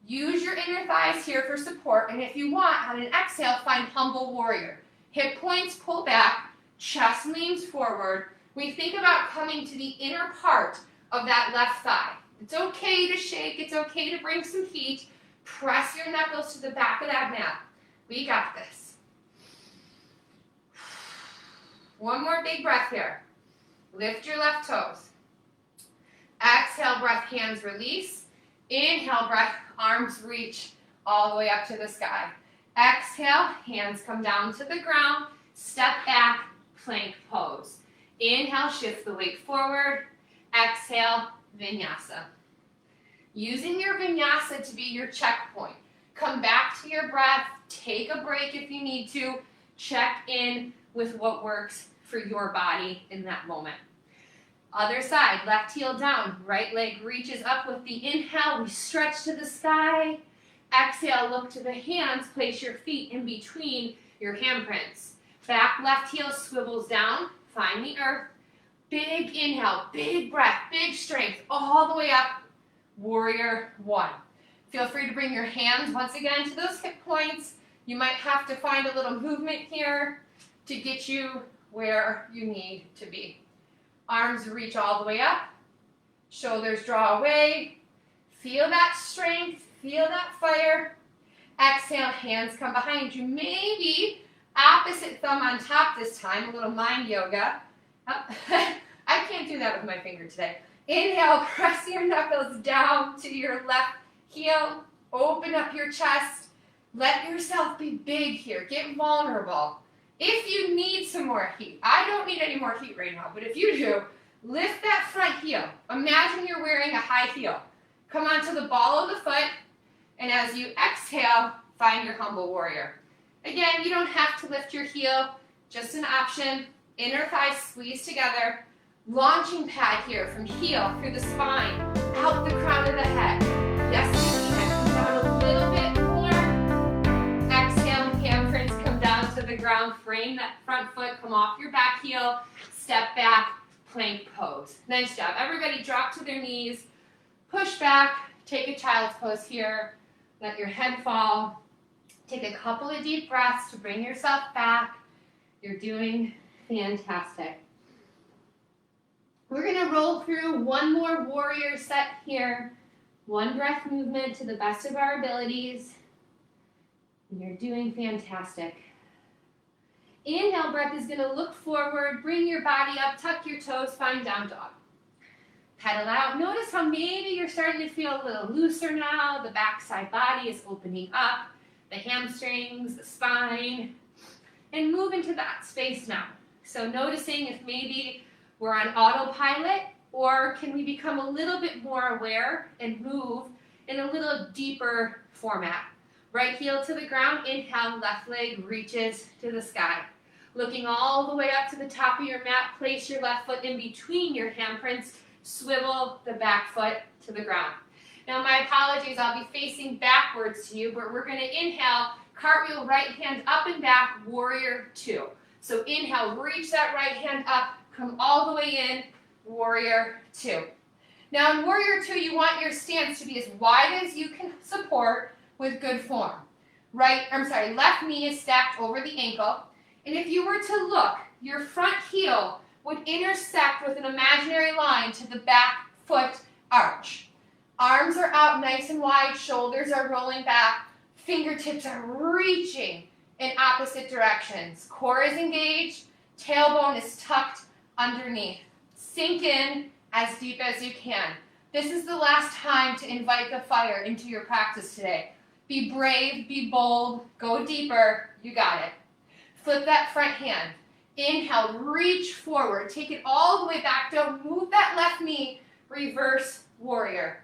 Use your inner thighs here for support, and if you want, on an exhale, find humble warrior. Hip points pull back, chest leans forward. We think about coming to the inner part of that left thigh. It's okay to shake. It's okay to bring some heat. Press your knuckles to the back of that mat. We got this. One more big breath here. Lift your left toes. Exhale, breath, hands release. Inhale, breath, arms reach all the way up to the sky. Exhale, hands come down to the ground. Step back, plank pose. Inhale, shift the weight forward. Exhale, vinyasa. Using your vinyasa to be your checkpoint. Come back to your breath. Take a break if you need to. Check in with what works for your body in that moment. Other side, left heel down, right leg reaches up with the inhale. We stretch to the sky. Exhale, look to the hands. Place your feet in between your handprints. Back left heel swivels down. Find the earth. Big inhale, big breath, big strength, all the way up. Warrior one. Feel free to bring your hands once again to those hip points. You might have to find a little movement here to get you where you need to be. Arms reach all the way up. Shoulders draw away. Feel that strength. Feel that fire. Exhale, hands come behind you. Maybe opposite thumb on top this time, a little mind yoga. Oh, I can't do that with my finger today. Inhale, press your knuckles down to your left heel. Open up your chest. Let yourself be big here. Get vulnerable. If you need some more heat, I don't need any more heat right now, but if you do, lift that front heel. Imagine you're wearing a high heel. Come onto the ball of the foot, and as you exhale, find your humble warrior. Again, you don't have to lift your heel, just an option. Inner thighs squeeze together. Launching pad here from heel through the spine, out the crown of the head. Yes, you can. Come down a little bit more. Exhale, handprints come down to the ground. Frame that front foot, come off your back heel. Step back, plank pose. Nice job. Everybody drop to their knees. Push back. Take a child's pose here. Let your head fall. Take a couple of deep breaths to bring yourself back. You're doing fantastic. We're going to roll through one more warrior set here. One breath movement to the best of our abilities. And you're doing fantastic. Inhale breath is going to look forward. Bring your body up. Tuck your toes. Find down dog. Pedal out. Notice how maybe you're starting to feel a little looser now. The backside body is opening up. The hamstrings, the spine. And move into that space now. So noticing if maybe we're on autopilot, or can we become a little bit more aware and move in a little deeper format. Right heel to the ground, inhale, left leg reaches to the sky. Looking all the way up to the top of your mat, place your left foot in between your handprints, swivel the back foot to the ground. Now my apologies, I'll be facing backwards to you, but we're going to inhale, cartwheel right hand up and back, warrior two. So inhale, reach that right hand up, come all the way in, warrior two. Now in warrior two, you want your stance to be as wide as you can support with good form. Left knee is stacked over the ankle. And if you were to look, your front heel would intersect with an imaginary line to the back foot arch. Arms are out nice and wide, shoulders are rolling back, fingertips are reaching in opposite directions. Core is engaged, tailbone is tucked underneath. Sink in as deep as you can. This is the last time to invite the fire into your practice today. Be brave, be bold, go deeper, you got it. Flip that front hand. Inhale, reach forward, take it all the way back down, move that left knee, reverse warrior.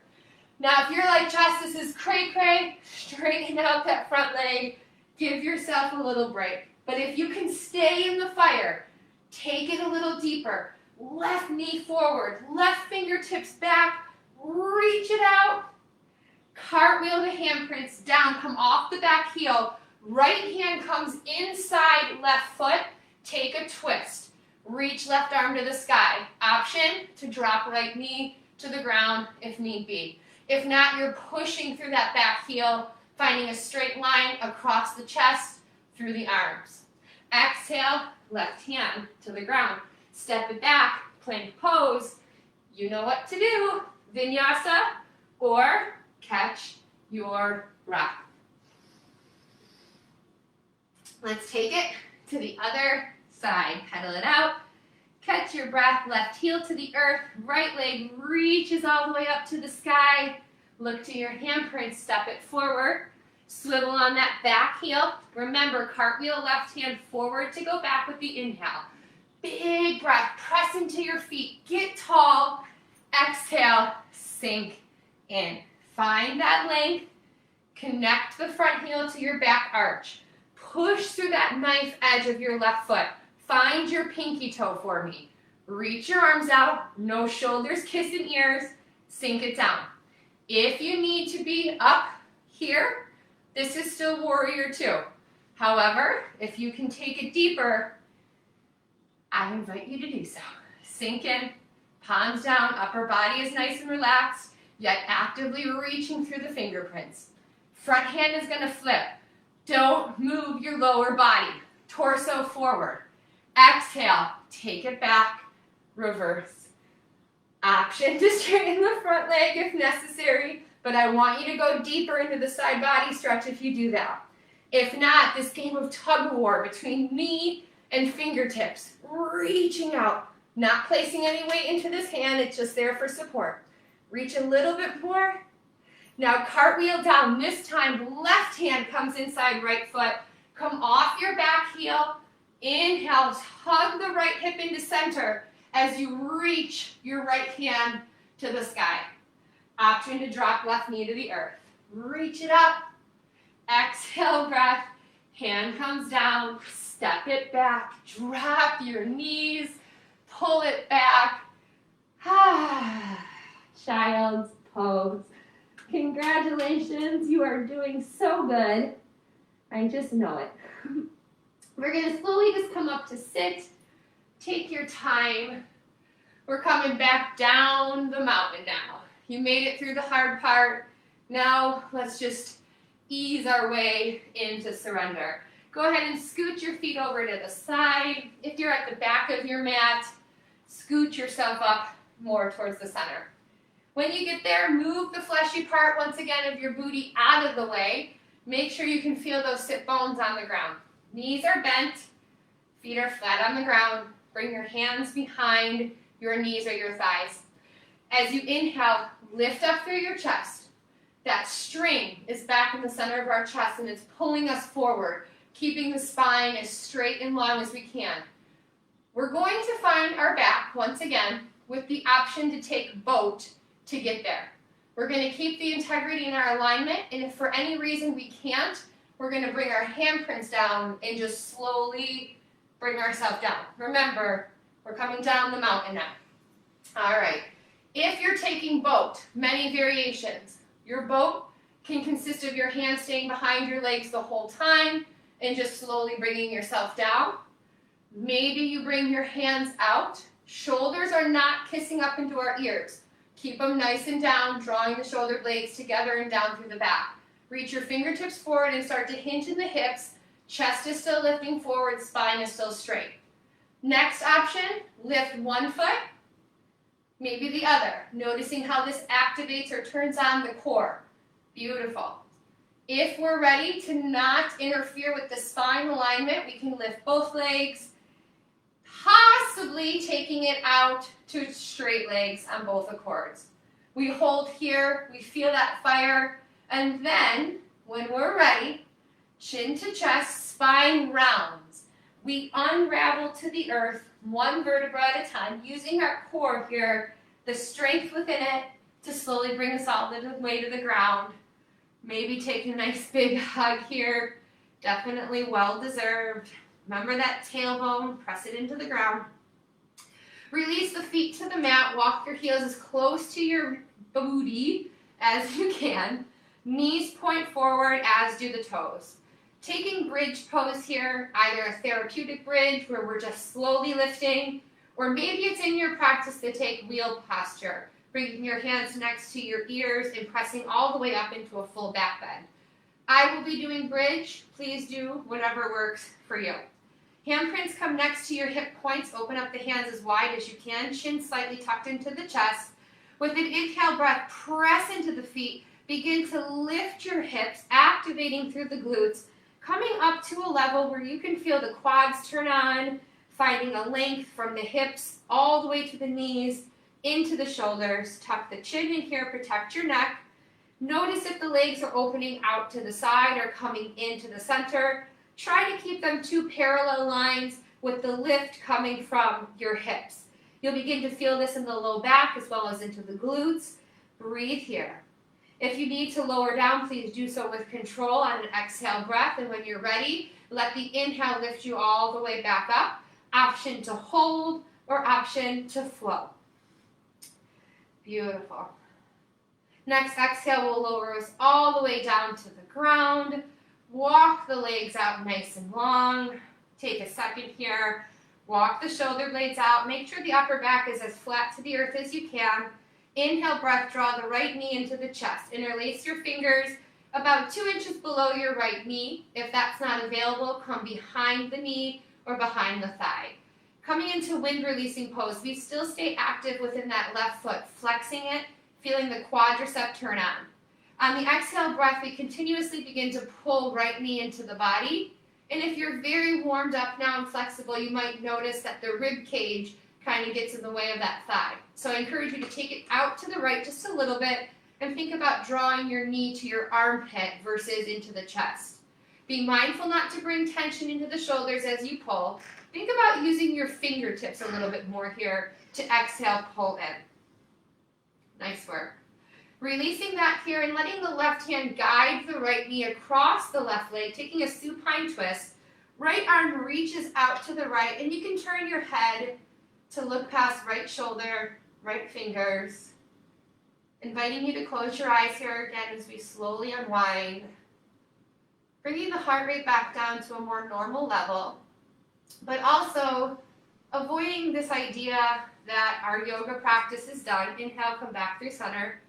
Now if you're like, Jess, this is cray-cray, straighten out that front leg, give yourself a little break. But if you can stay in the fire, take it a little deeper. Left knee forward, left fingertips back, reach it out. Cartwheel the handprints down, come off the back heel. Right hand comes inside left foot. Take a twist. Reach left arm to the sky. Option to drop right knee to the ground if need be. If not, you're pushing through that back heel, finding a straight line across the chest through the arms. Exhale, left hand to the ground. Step it back, plank pose. You know what to do. Vinyasa or catch your breath. Let's take it to the other side. Pedal it out. Catch your breath. Left heel to the earth. Right leg reaches all the way up to the sky. Look to your handprint. Step it forward. Swivel on that back heel. Remember, cartwheel left hand forward to go back with the inhale. Big breath. Press into your feet. Get tall. Exhale. Sink in. Find that length. Connect the front heel to your back arch. Push through that knife edge of your left foot. Find your pinky toe for me. Reach your arms out. No shoulders kissing ears. Sink it down. If you need to be up here, this is still warrior two. However, if you can take it deeper, I invite you to do so. Sink in, palms down, upper body is nice and relaxed, yet actively reaching through the fingerprints. Front hand is going to flip. Don't move your lower body. Torso forward. Exhale, take it back, reverse. Option to straighten the front leg if necessary, but I want you to go deeper into the side body stretch if you do that. If not, this game of tug of war between knee and fingertips, reaching out, not placing any weight into this hand, it's just there for support. Reach a little bit more. Now cartwheel down. This time, left hand comes inside right foot. Come off your back heel. Inhale, hug the right hip into center as you reach your right hand to the sky. Option to drop left knee to the earth. Reach it up. Exhale, breath. Hand comes down. Step it back. Drop your knees. Pull it back. Child's pose. Congratulations, you are doing so good. I just know it. We're going to slowly just come up to sit. Take your time. We're coming back down the mountain now. You made it through the hard part. Now let's just ease our way into surrender. Go ahead and scoot your feet over to the side. If you're at the back of your mat, scoot yourself up more towards the center. When you get there, move the fleshy part once again of your booty out of the way. Make sure you can feel those sit bones on the ground. Knees are bent, feet are flat on the ground. Bring your hands behind your knees or your thighs. As you inhale, lift up through your chest. That string is back in the center of our chest and it's pulling us forward, keeping the spine as straight and long as we can. We're going to find our back once again with the option to take boat to get there. We're going to keep the integrity in our alignment, and if for any reason we can't, we're going to bring our handprints down and just slowly bring ourselves down. Remember, we're coming down the mountain now. All right. If you're taking boat, many variations. Your boat can consist of your hands staying behind your legs the whole time and just slowly bringing yourself down. Maybe you bring your hands out. Shoulders are not kissing up into our ears. Keep them nice and down, drawing the shoulder blades together and down through the back. Reach your fingertips forward and start to hinge in the hips. Chest is still lifting forward, spine is still straight. Next option, lift one foot, maybe the other. Noticing how this activates or turns on the core. Beautiful. If we're ready to not interfere with the spine alignment, we can lift both legs, possibly taking it out to straight legs on both accords. We hold here, we feel that fire, and then when we're ready, chin to chest, spine rounds. We unravel to the earth, one vertebra at a time, using our core here, the strength within it, to slowly bring us all the way to the ground. Maybe take a nice big hug here, definitely well deserved. Remember that tailbone, press it into the ground. Release the feet to the mat, walk your heels as close to your booty as you can. Knees point forward, as do the toes. Taking bridge pose here, either a therapeutic bridge where we're just slowly lifting, or maybe it's in your practice to take wheel posture, bringing your hands next to your ears and pressing all the way up into a full back bend. I will be doing bridge. Please do whatever works for you. Handprints come next to your hip points. Open up the hands as wide as you can. Chin slightly tucked into the chest. With an inhale breath, press into the feet. Begin to lift your hips, activating through the glutes, coming up to a level where you can feel the quads turn on, finding a length from the hips all the way to the knees, into the shoulders. Tuck the chin in here, protect your neck. Notice if the legs are opening out to the side or coming into the center. Try to keep them two parallel lines with the lift coming from your hips. You'll begin to feel this in the low back as well as into the glutes. Breathe here. If you need to lower down, please do so with control on an exhale breath. And when you're ready, let the inhale lift you all the way back up. Option to hold or option to flow. Beautiful. Next exhale will lower us all the way down to the ground. Walk the legs out nice and long. Take a second here. Walk the shoulder blades out. Make sure the upper back is as flat to the earth as you can. Inhale, breath, draw the right knee into the chest. Interlace your fingers about 2 inches below your right knee. If that's not available, come behind the knee or behind the thigh. Coming into wind releasing pose, we still stay active within that left foot, flexing it, feeling the quadricep turn on. On the exhale breath, we continuously begin to pull right knee into the body. And if you're very warmed up now and flexible, you might notice that the rib cage kind of gets in the way of that thigh. So I encourage you to take it out to the right just a little bit and think about drawing your knee to your armpit versus into the chest. Be mindful not to bring tension into the shoulders as you pull. Think about using your fingertips a little bit more here to exhale, pull in. Nice work. Releasing that here and letting the left hand guide the right knee across the left leg, taking a supine twist. Right arm reaches out to the right, and you can turn your head to look past right shoulder, right fingers. Inviting you to close your eyes here again as we slowly unwind. Bringing the heart rate back down to a more normal level, but also avoiding this idea that our yoga practice is done. Inhale, come back through center.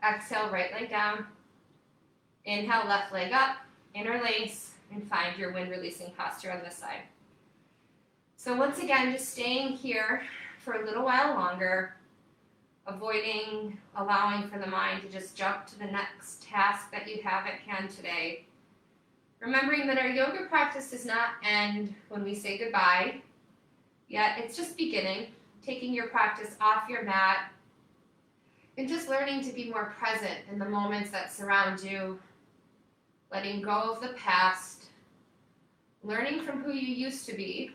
Exhale, right leg down. Inhale, left leg up. Interlace and find your wind releasing posture on this side. So once again, just staying here for a little while longer, avoiding allowing for the mind to just jump to the next task that you have at hand today. Remembering that our yoga practice does not end when we say goodbye, yet it's just beginning, taking your practice off your mat and just learning to be more present in the moments that surround you, letting go of the past, learning from who you used to be,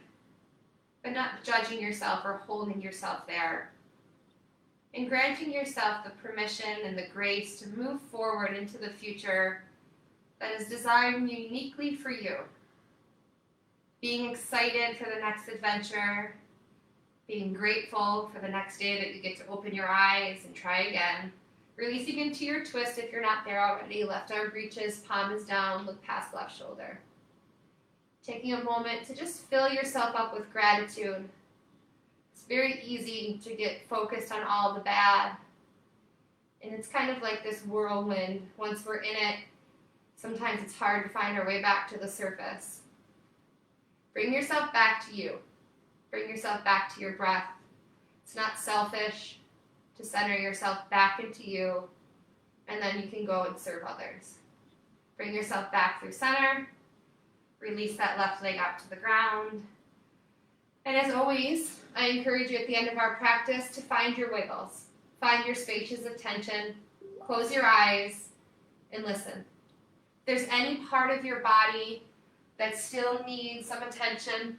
but not judging yourself or holding yourself there, and granting yourself the permission and the grace to move forward into the future that is designed uniquely for you. Being excited for the next adventure, being grateful for the next day that you get to open your eyes and try again. Releasing into your twist if you're not there already. Left arm reaches, palm is down, look past left shoulder. Taking a moment to just fill yourself up with gratitude. It's very easy to get focused on all the bad. And it's kind of like this whirlwind. Once we're in it, sometimes it's hard to find our way back to the surface. Bring yourself back to you. Bring yourself back to your breath. It's not selfish to center yourself back into you, and then you can go and serve others. Bring yourself back through center. Release that left leg out to the ground. And as always, I encourage you at the end of our practice to find your wiggles. Find your spacious attention. Close your eyes and listen. If there's any part of your body that still needs some attention,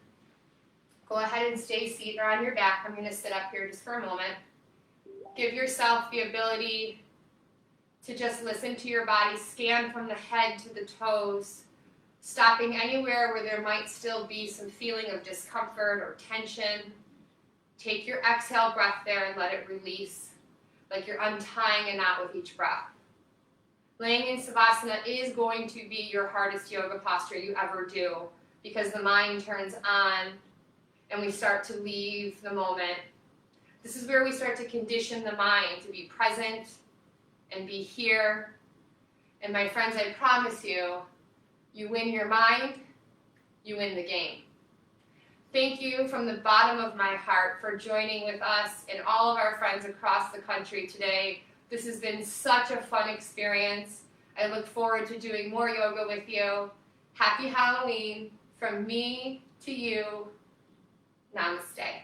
go ahead and stay seated or on your back. I'm going to sit up here just for a moment. Give yourself the ability to just listen to your body, scan from the head to the toes, stopping anywhere where there might still be some feeling of discomfort or tension. Take your exhale breath there and let it release, like you're untying a knot with each breath. Laying in Savasana is going to be your hardest yoga posture you ever do, because the mind turns on and we start to leave the moment. This is where we start to condition the mind to be present and be here. And my friends, I promise you, you win your mind, you win the game. Thank you from the bottom of my heart for joining with us and all of our friends across the country today. This has been such a fun experience. I look forward to doing more yoga with you. Happy Halloween from me to you. Namaste.